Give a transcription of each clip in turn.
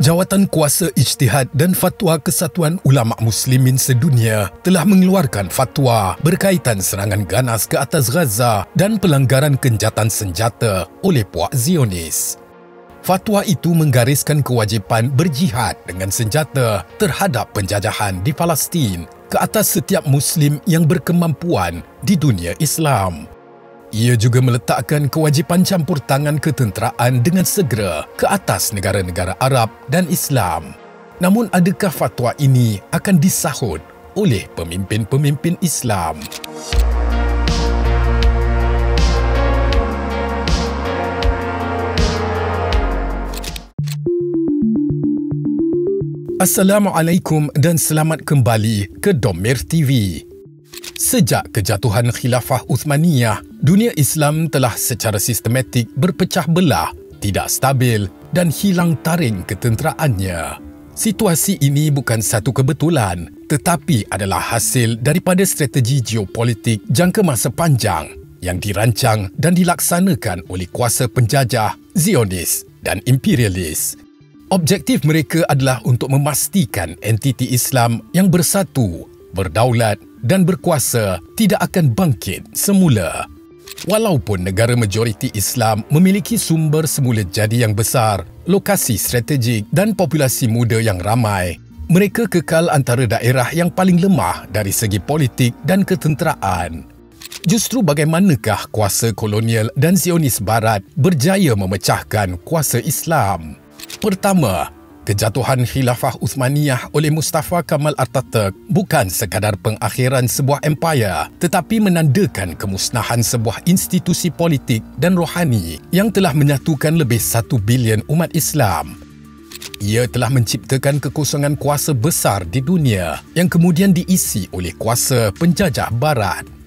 Jawatan Kuasa Ijtihad dan Fatwa Kesatuan Ulama Muslimin Sedunia telah mengeluarkan fatwa berkaitan serangan ganas ke atas Gaza dan pelanggaran kenjatan senjata oleh puak Zionis. Fatwa itu menggariskan kewajipan berjihad dengan senjata terhadap penjajahan di Palestin ke atas setiap Muslim yang berkemampuan di dunia Islam. Ia juga meletakkan kewajipan campur tangan ketenteraan dengan segera ke atas negara-negara Arab dan Islam. Namun adakah fatwa ini akan disahut oleh pemimpin-pemimpin Islam? Assalamualaikum dan selamat kembali ke Domer TV. Sejak kejatuhan Khilafah Uthmaniyah, dunia Islam telah secara sistematik berpecah belah, tidak stabil dan hilang taring ketenteraannya. Situasi ini bukan satu kebetulan, tetapi adalah hasil daripada strategi geopolitik jangka masa panjang yang dirancang dan dilaksanakan oleh kuasa penjajah, Zionis dan imperialis. Objektif mereka adalah untuk memastikan entiti Islam yang bersatu, berdaulat dan berkuasa tidak akan bangkit semula. Walaupun negara majoriti Islam memiliki sumber semula jadi yang besar, lokasi strategik dan populasi muda yang ramai, mereka kekal antara daerah yang paling lemah dari segi politik dan ketenteraan. Justru bagaimanakah kuasa kolonial dan Zionis Barat berjaya memecahkan kuasa Islam? Pertama, kejatuhan Khilafah Uthmaniyah oleh Mustafa Kamal Atatürk bukan sekadar pengakhiran sebuah empayar, tetapi menandakan kemusnahan sebuah institusi politik dan rohani yang telah menyatukan lebih 1 bilion umat Islam. Ia telah menciptakan kekosongan kuasa besar di dunia yang kemudian diisi oleh kuasa penjajah Barat.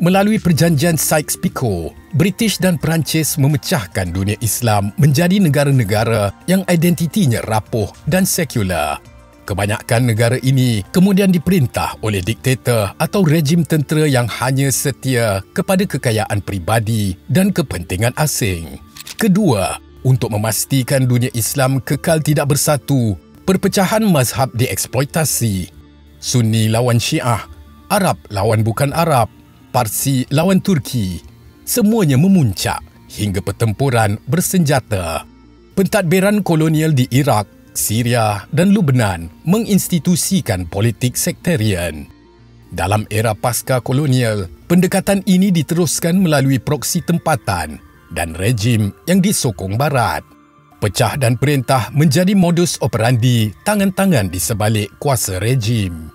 Melalui perjanjian Sykes-Picot, British dan Perancis memecahkan dunia Islam menjadi negara-negara yang identitinya rapuh dan sekular. Kebanyakan negara ini kemudian diperintah oleh diktator atau rejim tentera yang hanya setia kepada kekayaan peribadi dan kepentingan asing. Kedua, untuk memastikan dunia Islam kekal tidak bersatu, perpecahan mazhab dieksploitasi. Sunni lawan Syiah, Arab lawan bukan Arab, Parsi lawan Turki, semuanya memuncak hingga pertempuran bersenjata. Pentadbiran kolonial di Iraq, Syria dan Lebanon menginstitusikan politik sektarian. Dalam era pasca kolonial, pendekatan ini diteruskan melalui proksi tempatan dan rejim yang disokong Barat. Pecah dan perintah menjadi modus operandi tangan-tangan di sebalik kuasa rejim.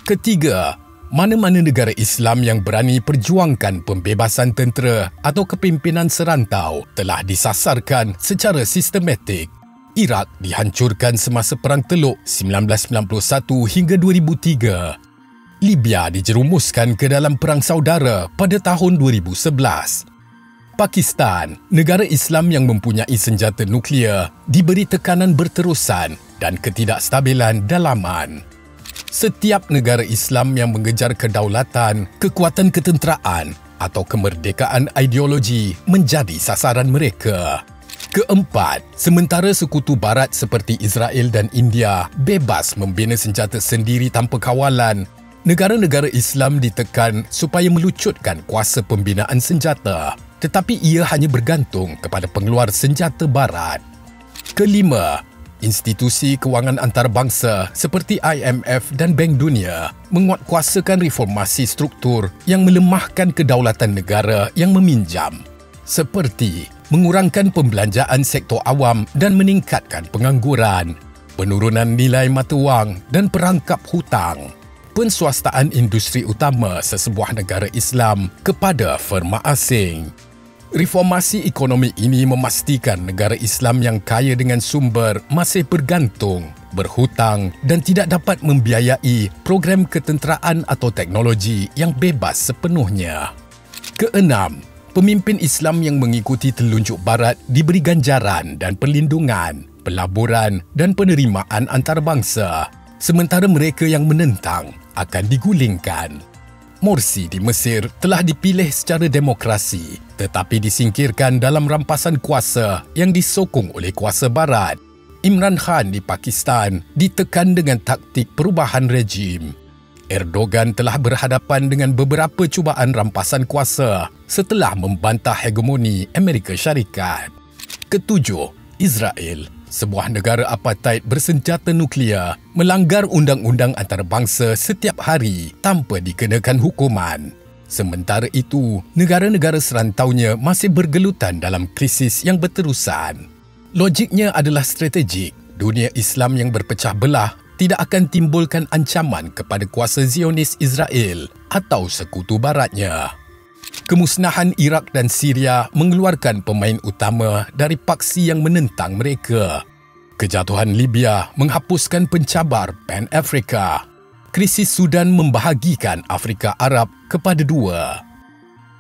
Ketiga, mana-mana negara Islam yang berani perjuangkan pembebasan tentera atau kepimpinan serantau telah disasarkan secara sistematik. Iraq dihancurkan semasa Perang Teluk 1991 hingga 2003. Libya dijerumuskan ke dalam perang saudara pada tahun 2011. Pakistan, negara Islam yang mempunyai senjata nuklear, diberi tekanan berterusan dan ketidakstabilan dalaman. Setiap negara Islam yang mengejar kedaulatan, kekuatan ketenteraan atau kemerdekaan ideologi menjadi sasaran mereka. Keempat, sementara sekutu Barat seperti Israel dan India bebas membina senjata sendiri tanpa kawalan, negara-negara Islam ditekan supaya melucutkan kuasa pembinaan senjata, tetapi ia hanya bergantung kepada pengeluar senjata Barat. Kelima, institusi kewangan antarabangsa seperti IMF dan Bank Dunia menguatkuasakan reformasi struktur yang melemahkan kedaulatan negara yang meminjam, seperti mengurangkan pembelanjaan sektor awam dan meningkatkan pengangguran, penurunan nilai mata wang dan perangkap hutang, penswastaan industri utama sesebuah negara Islam kepada firma asing. Reformasi ekonomi ini memastikan negara Islam yang kaya dengan sumber masih bergantung, berhutang dan tidak dapat membiayai program ketenteraan atau teknologi yang bebas sepenuhnya. Keenam, pemimpin Islam yang mengikuti telunjuk Barat diberi ganjaran dan perlindungan, pelaburan dan penerimaan antarabangsa, sementara mereka yang menentang akan digulingkan. Morsi di Mesir telah dipilih secara demokrasi tetapi disingkirkan dalam rampasan kuasa yang disokong oleh kuasa Barat. Imran Khan di Pakistan ditekan dengan taktik perubahan rejim. Erdogan telah berhadapan dengan beberapa cubaan rampasan kuasa setelah membantah hegemoni Amerika Syarikat. Ketujuh, Israel, sebuah negara apartheid bersenjata nuklear, melanggar undang-undang antarabangsa setiap hari tanpa dikenakan hukuman. Sementara itu, negara-negara serantaunya masih bergelutan dalam krisis yang berterusan. Logiknya adalah strategik. Dunia Islam yang berpecah belah tidak akan timbulkan ancaman kepada kuasa Zionis Israel atau sekutu baratnya. Kemusnahan Iraq dan Syria mengeluarkan pemain utama dari paksi yang menentang mereka. Kejatuhan Libya menghapuskan pencabar Pan-Afrika. Krisis Sudan membahagikan Afrika Arab kepada dua.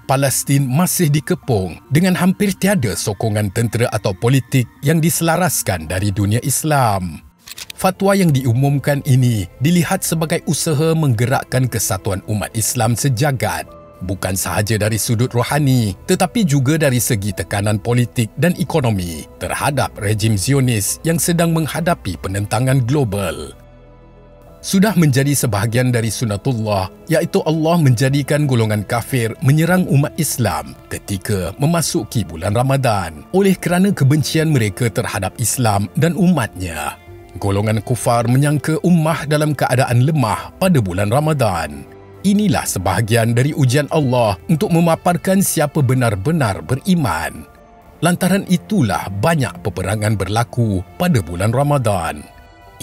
Palestin masih dikepung dengan hampir tiada sokongan tentera atau politik yang diselaraskan dari dunia Islam. Fatwa yang diumumkan ini dilihat sebagai usaha menggerakkan kesatuan umat Islam sejagat, bukan sahaja dari sudut rohani tetapi juga dari segi tekanan politik dan ekonomi terhadap rejim Zionis yang sedang menghadapi penentangan global. Sudah menjadi sebahagian dari sunatullah, iaitu Allah menjadikan golongan kafir menyerang umat Islam ketika memasuki bulan Ramadan oleh kerana kebencian mereka terhadap Islam dan umatnya. Golongan kufar menyangka ummah dalam keadaan lemah pada bulan Ramadan. Inilah sebahagian dari ujian Allah untuk memaparkan siapa benar-benar beriman. Lantaran itulah banyak peperangan berlaku pada bulan Ramadan.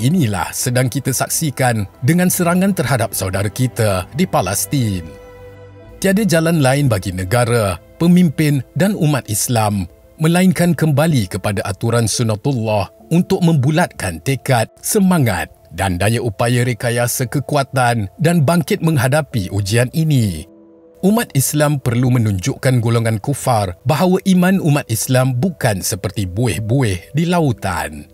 Inilah sedang kita saksikan dengan serangan terhadap saudara kita di Palestin. Tiada jalan lain bagi negara, pemimpin dan umat Islam melainkan kembali kepada aturan sunatullah untuk membulatkan tekad, semangat dan daya upaya rekayasa kekuatan dan bangkit menghadapi ujian ini. Umat Islam perlu menunjukkan golongan kufar bahawa iman umat Islam bukan seperti buih-buih di lautan.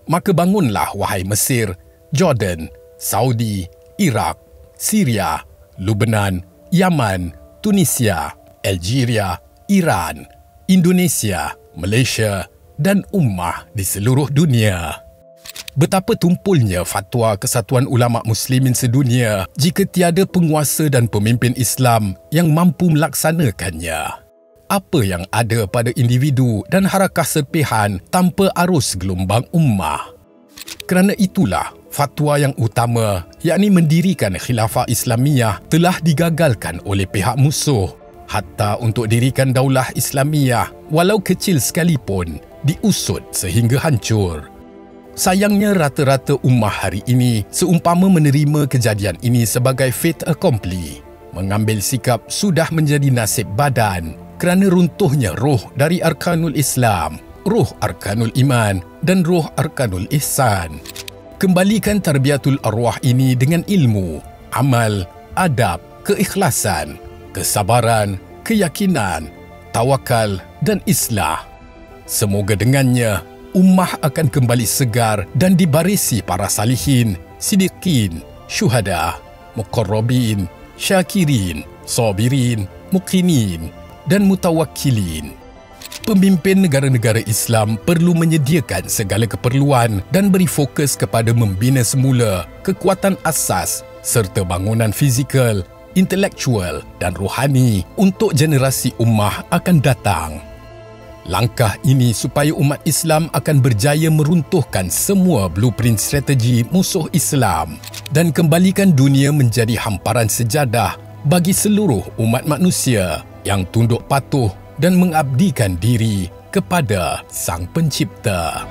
Maka bangunlah wahai Mesir, Jordan, Saudi, Iraq, Syria, Lebanon, Yaman, Tunisia, Algeria, Iran, Indonesia, Malaysia dan ummah di seluruh dunia. Betapa tumpulnya fatwa Kesatuan Ulama Muslimin sedunia jika tiada penguasa dan pemimpin Islam yang mampu melaksanakannya. Apa yang ada pada individu dan harakah serpihan tanpa arus gelombang ummah. Kerana itulah, fatwa yang utama, yakni mendirikan khilafah Islamiyah telah digagalkan oleh pihak musuh. Hatta untuk dirikan daulah Islamiyah, walau kecil sekalipun, diusut sehingga hancur. Sayangnya rata-rata ummah hari ini seumpama menerima kejadian ini sebagai fait accompli. Mengambil sikap sudah menjadi nasib badan kerana runtuhnya roh dari arkanul Islam, roh arkanul iman dan roh arkanul ihsan. Kembalikan tarbiyatul arwah ini dengan ilmu, amal, adab, keikhlasan, kesabaran, keyakinan, tawakal dan islah. Semoga dengannya, ummah akan kembali segar dan dibarisi para salihin, sidiqin, syuhada, muqarrabin, syakirin, sabirin, muqinin dan mutawakkilin. Pemimpin negara-negara Islam perlu menyediakan segala keperluan dan beri fokus kepada membina semula kekuatan asas serta bangunan fizikal, intelektual dan rohani untuk generasi ummah akan datang. Langkah ini supaya umat Islam akan berjaya meruntuhkan semua blueprint strategi musuh Islam dan kembalikan dunia menjadi hamparan sejadah bagi seluruh umat manusia yang tunduk patuh dan mengabdikan diri kepada Sang Pencipta.